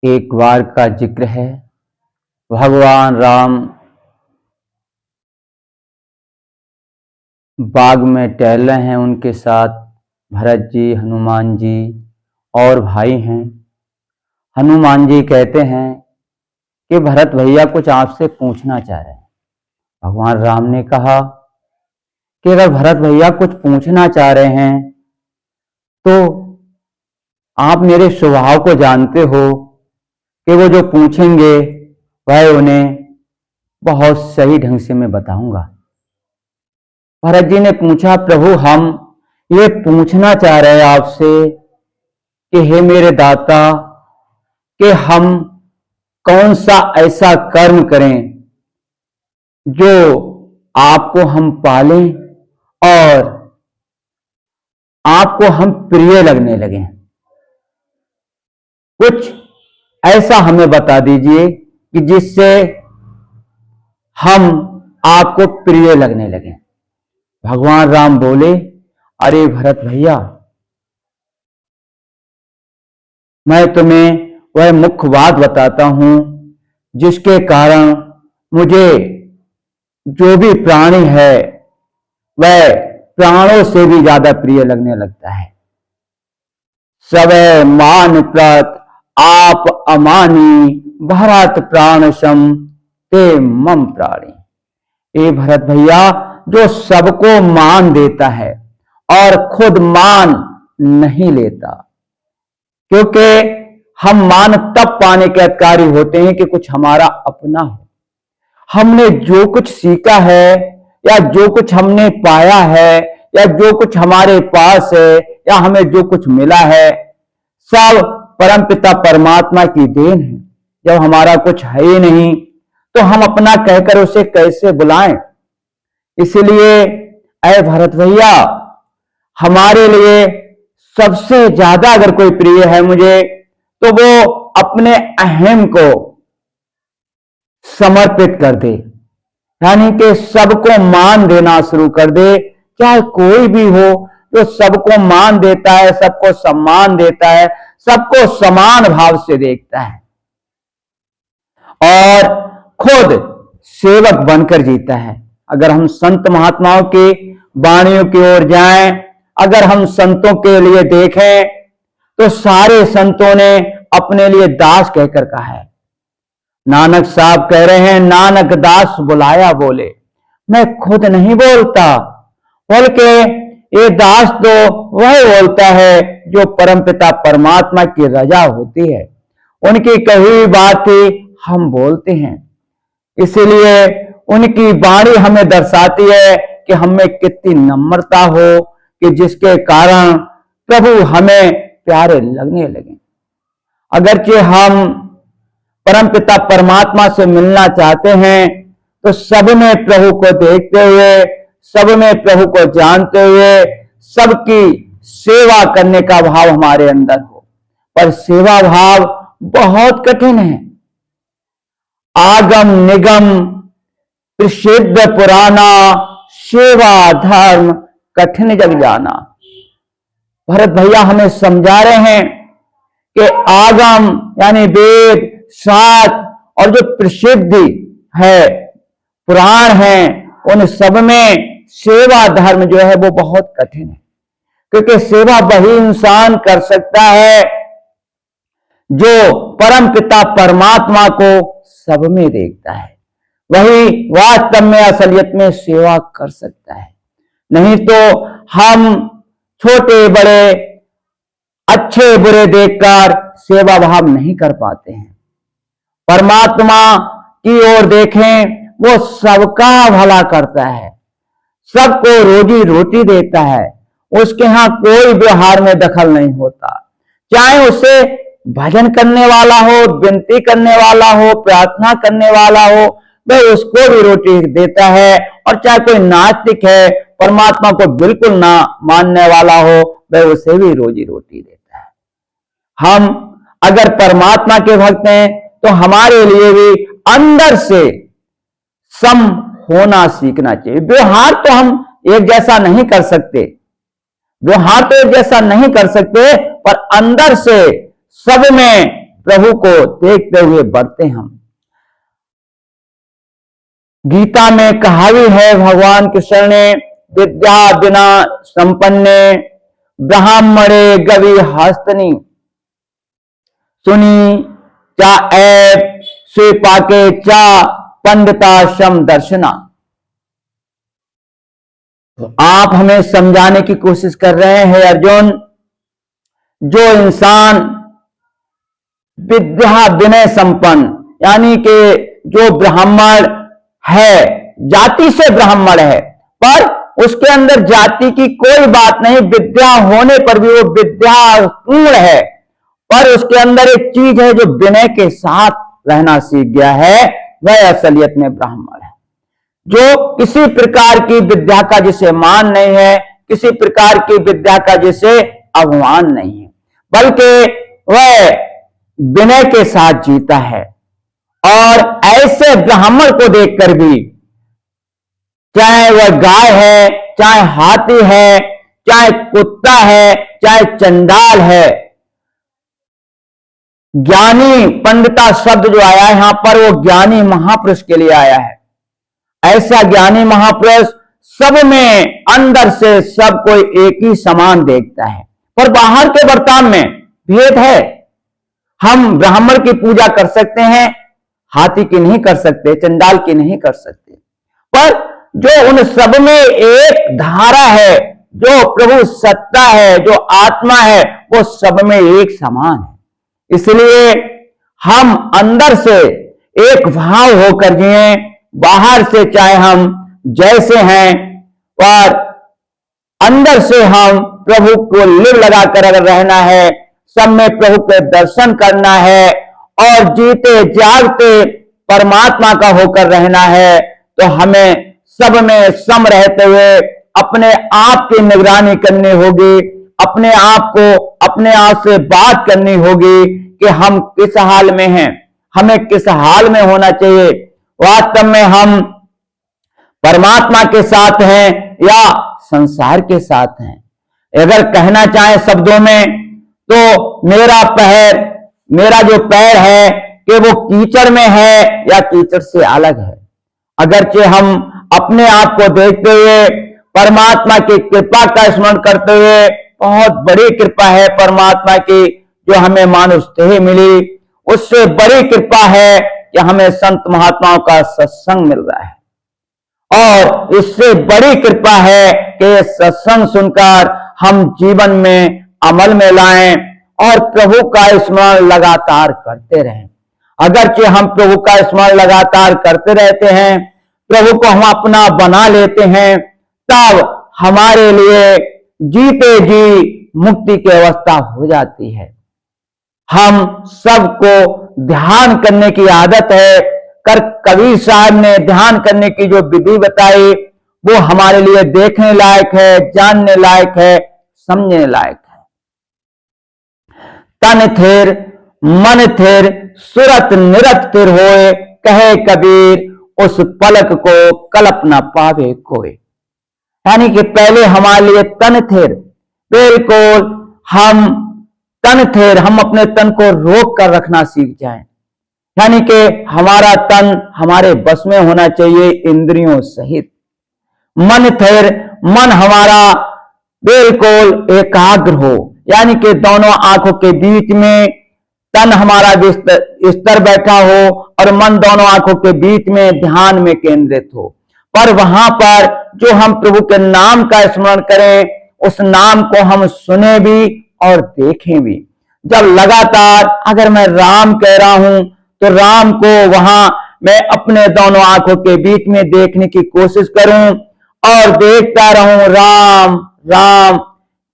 एक बार का जिक्र है। भगवान राम बाग में टहल रहे हैं, उनके साथ भरत जी, हनुमान जी और भाई हैं। हनुमान जी कहते हैं कि भरत भैया कुछ आपसे पूछना चाह रहे हैं। भगवान राम ने कहा कि अगर भरत भैया कुछ पूछना चाह रहे हैं तो आप मेरे स्वभाव को जानते हो कि वो जो पूछेंगे वह उन्हें बहुत सही ढंग से मैं बताऊंगा। भरत जी ने पूछा, प्रभु हम ये पूछना चाह रहे हैं आपसे कि हे मेरे दाता, कि हम कौन सा ऐसा कर्म करें जो आपको हम पालें और आपको हम प्रिय लगने लगें। कुछ ऐसा हमें बता दीजिए कि जिससे हम आपको प्रिय लगने लगे। भगवान राम बोले, अरे भरत भैया, मैं तुम्हें वह मुख्य बात बताता हूं जिसके कारण मुझे जो भी प्राणी है वह प्राणों से भी ज्यादा प्रिय लगने लगता है। सवै मान प्रत आप अमानी, भरत प्राण सम ते मम प्राणी। ये भरत भैया जो सबको मान देता है और खुद मान नहीं लेता, क्योंकि हम मान तब पाने के अधिकारी होते हैं कि कुछ हमारा अपना हो। हमने जो कुछ सीखा है या जो कुछ हमने पाया है या जो कुछ हमारे पास है या हमें जो कुछ मिला है, सब परमपिता परमात्मा की देन है। जब हमारा कुछ है ही नहीं तो हम अपना कहकर उसे कैसे बुलाएं। इसलिए ऐ भरत भैया, हमारे लिए सबसे ज्यादा अगर कोई प्रिय है मुझे, तो वो अपने अहम को समर्पित कर दे, यानी कि सबको मान देना शुरू कर दे। चाहे कोई भी हो, जो सबको मान देता है, सबको सम्मान देता है, सबको समान भाव से देखता है और खुद सेवक बनकर जीता है। अगर हम संत महात्माओं की वाणियों की ओर जाएं, अगर हम संतों के लिए देखें, तो सारे संतों ने अपने लिए दास कहकर कहा है। नानक साहब कह रहे हैं, नानक दास बुलाया बोले, मैं खुद नहीं बोलता, बल्कि ये दास तो वह बोलता है जो परमपिता परमात्मा की रजा होती है। उनकी कही बात ही हम बोलते हैं। इसलिए उनकी वाणी हमें दर्शाती है कि हमें कितनी नम्रता हो कि जिसके कारण प्रभु हमें प्यारे लगने लगे। अगरचे हम परमपिता परमात्मा से मिलना चाहते हैं तो सब में प्रभु को देखते हुए, सब में प्रभु को जानते हुए, सबकी सेवा करने का भाव हमारे अंदर हो। पर सेवा भाव बहुत कठिन है। आगम निगम प्रसिद्ध पुराना, सेवा धर्म कठिन जग जाना। भरत भैया हमें समझा रहे हैं कि आगम यानी वेद, शास्त्र और जो प्रसिद्धि है, पुराण है, उन सब में सेवा धर्म जो है वो बहुत कठिन है। क्योंकि सेवा वही इंसान कर सकता है जो परम पिता परमात्मा को सब में देखता है। वही वास्तव में असलियत में सेवा कर सकता है। नहीं तो हम छोटे बड़े, अच्छे बुरे देखकर सेवा भाव नहीं कर पाते हैं। परमात्मा की ओर देखें, वो सबका भला करता है, सबको रोजी रोटी देता है। उसके यहां कोई व्यवहार में दखल नहीं होता। चाहे उसे भजन करने वाला हो, विनती करने वाला हो, प्रार्थना करने वाला हो, वह उसको भी रोटी देता है। और चाहे कोई नास्तिक है, परमात्मा को बिल्कुल ना मानने वाला हो, वह उसे भी रोजी रोटी देता है। हम अगर परमात्मा के भक्त हैं तो हमारे लिए भी अंदर से सम होना सीखना चाहिए। व्यवहार तो हम एक जैसा नहीं कर सकते, व्यवहार तो एक जैसा नहीं कर सकते, पर अंदर से सब में प्रभु को देखते हुए बढ़ते हम। गीता में कहावी है भगवान कृष्ण ने, विद्या बिना संपन्ने ब्राह्मणे गवि हस्तनी, सुनी चा ऐप से पाके चा पंडिता शम दर्शना। तो आप हमें समझाने की कोशिश कर रहे हैं अर्जुन, जो इंसान विद्या विनय संपन्न, यानी कि जो ब्राह्मण है, जाति से ब्राह्मण है, पर उसके अंदर जाति की कोई बात नहीं, विद्या होने पर भी वो विद्यापूर्ण है, पर उसके अंदर एक चीज है जो विनय के साथ रहना सीख गया है, वह असलियत में ब्राह्मण है। जो किसी प्रकार की विद्या का जिसे मान नहीं है, किसी प्रकार की विद्या का जिसे अभिमान नहीं है, बल्कि वह विनय के साथ जीता है। और ऐसे ब्राह्मण को देखकर भी, चाहे वह गाय है, चाहे हाथी है, चाहे कुत्ता है, चाहे चंडाल है, ज्ञानी पंडिता शब्द जो आया है यहां पर, वो ज्ञानी महापुरुष के लिए आया है। ऐसा ज्ञानी महापुरुष सब में अंदर से सब कोई एक ही समान देखता है, पर बाहर के बर्ताव में भेद है। हम ब्राह्मण की पूजा कर सकते हैं, हाथी की नहीं कर सकते, चंडाल की नहीं कर सकते, पर जो उन सब में एक धारा है, जो प्रभु सत्ता है, जो आत्मा है, वो सब में एक समान है। इसलिए हम अंदर से एक भाव होकर जिए, बाहर से चाहे हम जैसे हैं, और अंदर से हम प्रभु को लिव लगाकर अगर रहना है, सब में प्रभु के दर्शन करना है और जीते जागते परमात्मा का होकर रहना है, तो हमें सब में सम रहते हुए अपने आप की निगरानी करनी होगी, अपने आप को अपने आप से बात करनी होगी कि हम किस हाल में हैं, हमें किस हाल में होना चाहिए, वास्तव में हम परमात्मा के साथ हैं या संसार के साथ हैं। अगर कहना चाहे शब्दों में, तो मेरा जो पैर है कि वो कीचड़ में है या कीचड़ से अलग है। अगरचे हम अपने आप को देखते हुए परमात्मा की कृपा का स्मरण करते हुए, बहुत बड़ी कृपा है परमात्मा की जो हमें मानुष देह मिली, उससे बड़ी कृपा है कि हमें संत महात्माओं का सत्संग मिल रहा है, और इससे बड़ी कृपा है कि सत्संग सुनकर हम जीवन में अमल में लाएं और प्रभु का स्मरण लगातार करते रहें। अगरचे हम प्रभु का स्मरण लगातार करते रहते हैं, प्रभु को हम अपना बना लेते हैं, तब हमारे लिए जीते जी मुक्ति की अवस्था हो जाती है। हम सबको ध्यान करने की आदत है, कबीर साहब ने ध्यान करने की जो विधि बताई, वो हमारे लिए देखने लायक है, जानने लायक है, समझने लायक है। तन थिर मन थिर सुरत निरत थिर होए, कहे कबीर उस पलक को कल्प न पावे कोई। यानी कि पहले हमारे लिए तन थिर, बिल्कुल हम तन थिर, हम अपने तन को रोक कर रखना सीख जाएं, यानी कि हमारा तन हमारे बस में होना चाहिए इंद्रियों सहित। मन थिर, मन हमारा बिल्कुल एकाग्र हो, यानी कि दोनों आंखों के बीच में तन हमारा स्तर बैठा हो और मन दोनों आंखों के बीच में ध्यान में केंद्रित हो। पर वहां पर जो हम प्रभु के नाम का स्मरण करें, उस नाम को हम सुने भी और देखें भी। जब लगातार अगर मैं राम कह रहा हूं, तो राम को वहां मैं अपने दोनों आंखों के बीच में देखने की कोशिश करूं और देखता रहूं राम राम,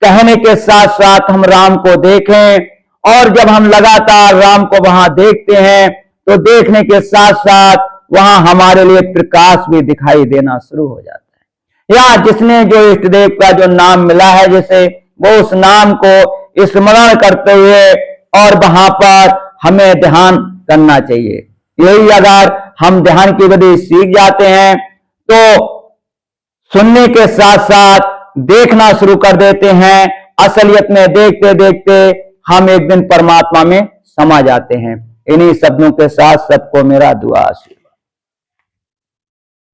कहने के साथ साथ हम राम को देखें। और जब हम लगातार राम को वहां देखते हैं, तो देखने के साथ साथ वहां हमारे लिए प्रकाश भी दिखाई देना शुरू हो जाता है। या जिसने जो इष्ट देव का जो नाम मिला है, जैसे वो उस नाम को स्मरण करते हुए और वहां पर हमें ध्यान करना चाहिए। यही अगर हम ध्यान की विधि सीख जाते हैं, तो सुनने के साथ साथ देखना शुरू कर देते हैं। असलियत में देखते देखते हम एक दिन परमात्मा में समा जाते हैं। इन्हीं शब्दों के साथ सबको मेरा दुआ आशीर्वाद।